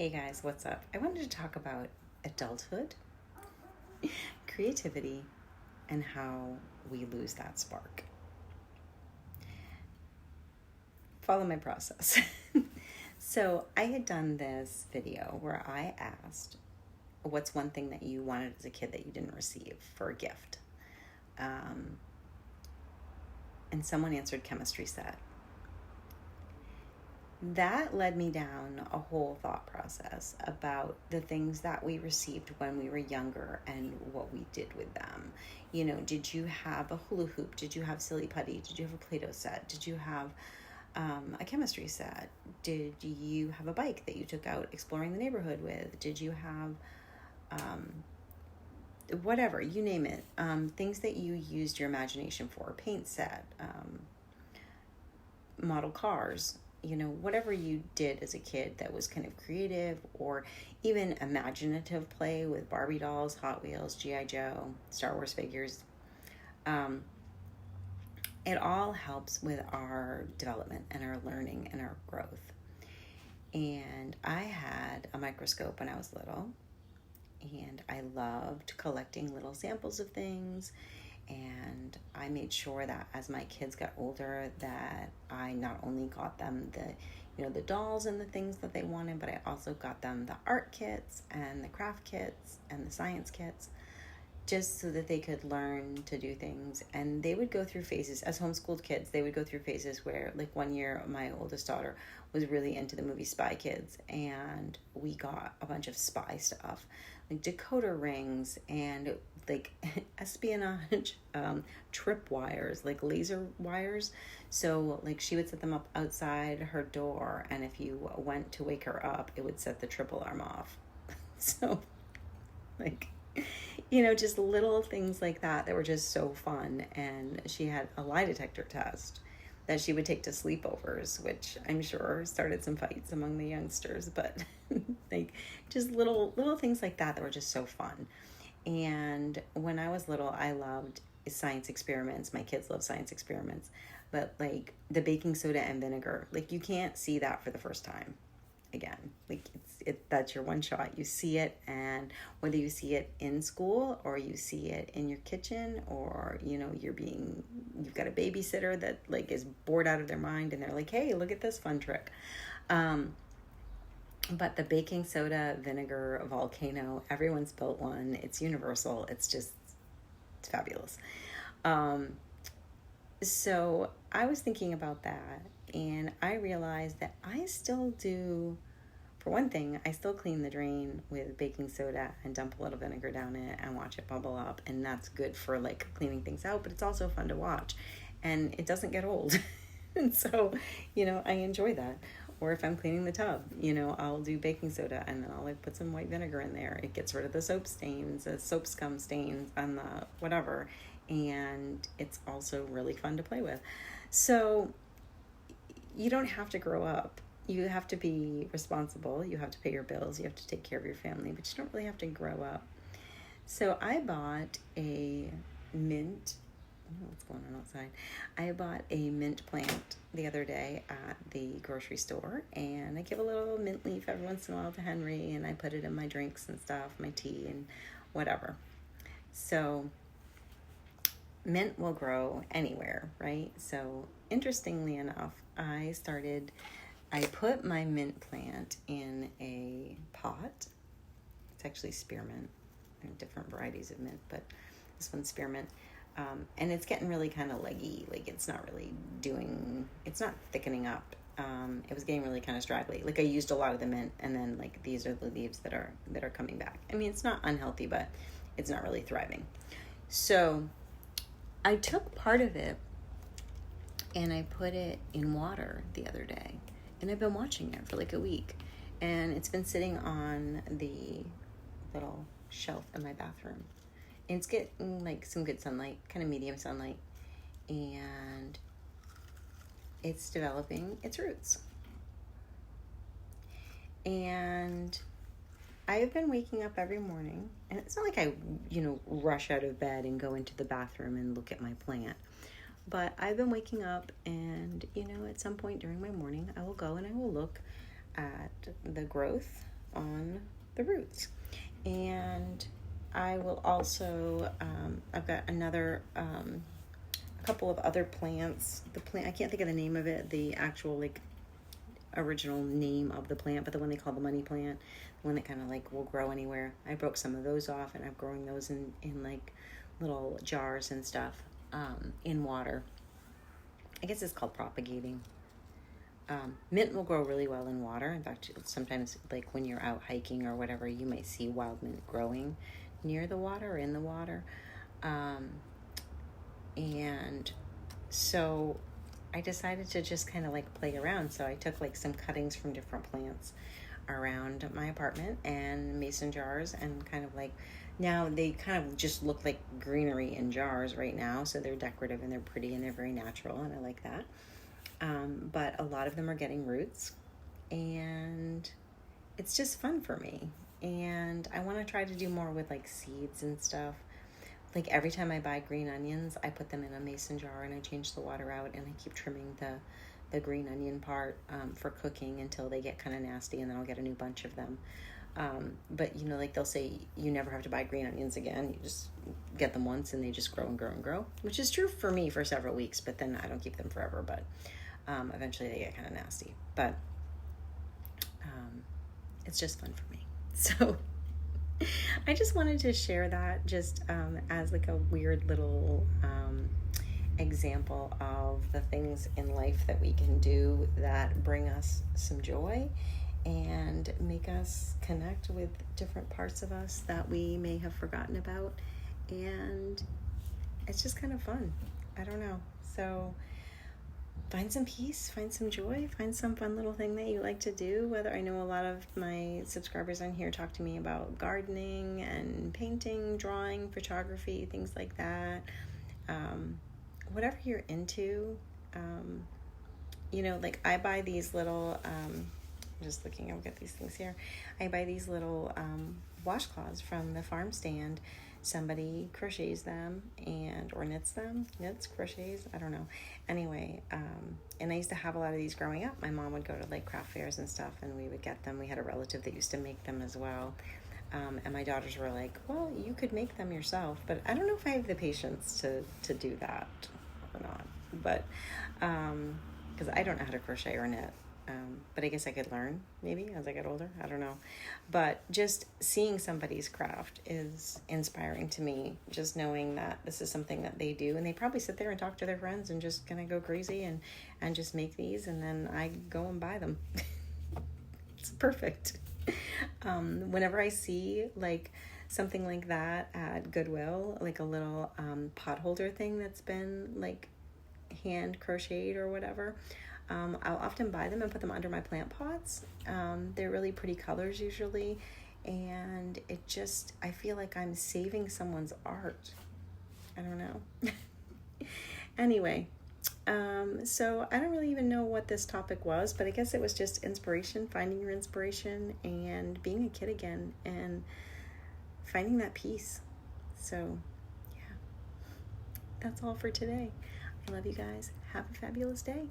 Hey guys, what's up? I wanted to talk about adulthood, creativity, and how we lose that spark. Follow my process. So, I had done this video where I asked, what's one thing that you wanted as a kid that you didn't receive for a gift? And someone answered chemistry set. That led me down a whole thought process about the things that we received when we were younger and what we did with them. You know, did you have a hula hoop? Did you have silly putty? Did you have a Play-Doh set? Did you have a chemistry set? Did you have a bike that you took out exploring the neighborhood with? Did you have whatever, you name it, things that you used your imagination for, paint set, model cars, you know, whatever you did as a kid that was kind of creative or even imaginative play with Barbie dolls, Hot Wheels, G.I. Joe, Star Wars figures. It all helps with our development and our learning and our growth. And I had a microscope when I was little, and I loved collecting little samples of things. And I made sure that as my kids got older that I not only got them the dolls and the things that they wanted, but I also got them the art kits and the craft kits and the science kits, just so that they could learn to do things. And they would go through phases as homeschooled kids. They would go through phases where, like, one year my oldest daughter was really into the movie Spy Kids, and we got a bunch of spy stuff, like decoder rings and like espionage trip wires, like laser wires. So like she would set them up outside her door, and if you went to wake her up, it would set the trip alarm off. So like, you know, just little things like that were just so fun. And she had a lie detector test that she would take to sleepovers, which I'm sure started some fights among the youngsters, but like just little things like that were just so fun. And when I was little, I loved science experiments. My kids love science experiments, but like the baking soda and vinegar, like you can't see that for the first time again. Like that's your one shot. You see it, and whether you see it in school or you see it in your kitchen, or you know you've got a babysitter that like is bored out of their mind and they're like, hey, look at this fun trick. But the baking soda vinegar volcano, everyone's built one. It's universal. It's fabulous. So I was thinking about that, and I realized that I still do. For one thing, I still clean the drain with baking soda and dump a little vinegar down it and watch it bubble up. And that's good for like cleaning things out, but it's also fun to watch, and it doesn't get old. And so, you know, I enjoy that. Or if I'm cleaning the tub, you know, I'll do baking soda and then I'll like put some white vinegar in there. It gets rid of the soap stains, the soap scum stains and the whatever. And it's also really fun to play with. So you don't have to grow up. You have to be responsible. You have to pay your bills. You have to take care of your family, but you don't really have to grow up. So I bought a mint. What's going on outside? I bought a mint plant the other day at the grocery store, and I give a little mint leaf every once in a while to Henry, and I put it in my drinks and stuff, my tea and whatever. So mint will grow anywhere, right? So interestingly enough, I put my mint plant in a pot. It's actually spearmint. There are different varieties of mint, but this one's spearmint. And it's getting really kind of leggy. Like it's not thickening up. It was getting really kind of straggly. Like I used a lot of the mint, and then like these are the leaves that are coming back. I mean, it's not unhealthy, but it's not really thriving. So I took part of it and I put it in water the other day, and I've been watching it for like a week, and it's been sitting on the little shelf in my bathroom. And it's getting like some good sunlight, kind of medium sunlight, and it's developing its roots. And I've been waking up every morning, and it's not like I, rush out of bed and go into the bathroom and look at my plant. But I've been waking up, and, at some point during my morning, I will go and I will look at the growth on the roots. And I will also, I've got a couple of other plants. The plant, I can't think of the name of it, the actual like original name of the plant, but the one they call the money plant, the one that kind of like will grow anywhere. I broke some of those off, and I'm growing those in like little jars and stuff, in water. I guess it's called propagating. Mint will grow really well in water. In fact, sometimes like when you're out hiking or whatever, you might see wild mint growing near the water or in the water. And so I decided to just kind of like play around. So I took like some cuttings from different plants around my apartment and mason jars, and kind of like, now they kind of just look like greenery in jars right now. So they're decorative and they're pretty and they're very natural, and I like that. But a lot of them are getting roots, and it's just fun for me. And I want to try to do more with like seeds and stuff. Like every time I buy green onions, I put them in a mason jar and I change the water out, and I keep trimming the green onion part for cooking until they get kind of nasty, and then I'll get a new bunch of them. But you know, like they'll say you never have to buy green onions again. You just get them once and they just grow and grow and grow, which is true for me for several weeks, but then I don't keep them forever. But eventually they get kind of nasty. But it's just fun for me. So I just wanted to share that just as like a weird little example of the things in life that we can do that bring us some joy and make us connect with different parts of us that we may have forgotten about. And it's just kind of fun. I don't know. So find some peace, find some joy, find some fun little thing that you like to do. Whether, I know a lot of my subscribers on here talk to me about gardening and painting, drawing, photography, things like that. Whatever you're into, you know, like I buy these little, I'm just looking, I've got these things here. I buy these little washcloths from the farm stand. Somebody crochets them or knits, crochets, I don't know. Anyway, and I used to have a lot of these growing up. My mom would go to like craft fairs and stuff, and we would get them. We had a relative that used to make them as well. And my daughters were like, well, you could make them yourself, but I don't know if I have the patience to do that or not. But because I don't know how to crochet or knit. But I guess I could learn maybe as I get older. I don't know. But just seeing somebody's craft is inspiring to me. Just knowing that this is something that they do, and they probably sit there and talk to their friends and just kind of go crazy and just make these, and then I go and buy them. It's perfect. Whenever I see like something like that at Goodwill, like a little pot holder thing that's been like hand crocheted or whatever, I'll often buy them and put them under my plant pots. They're really pretty colors usually, and I feel like I'm saving someone's art. I don't know. Anyway, so I don't really even know what this topic was, but I guess it was just inspiration, finding your inspiration and being a kid again and finding that peace. So yeah, that's all for today. I love you guys. Have a fabulous day.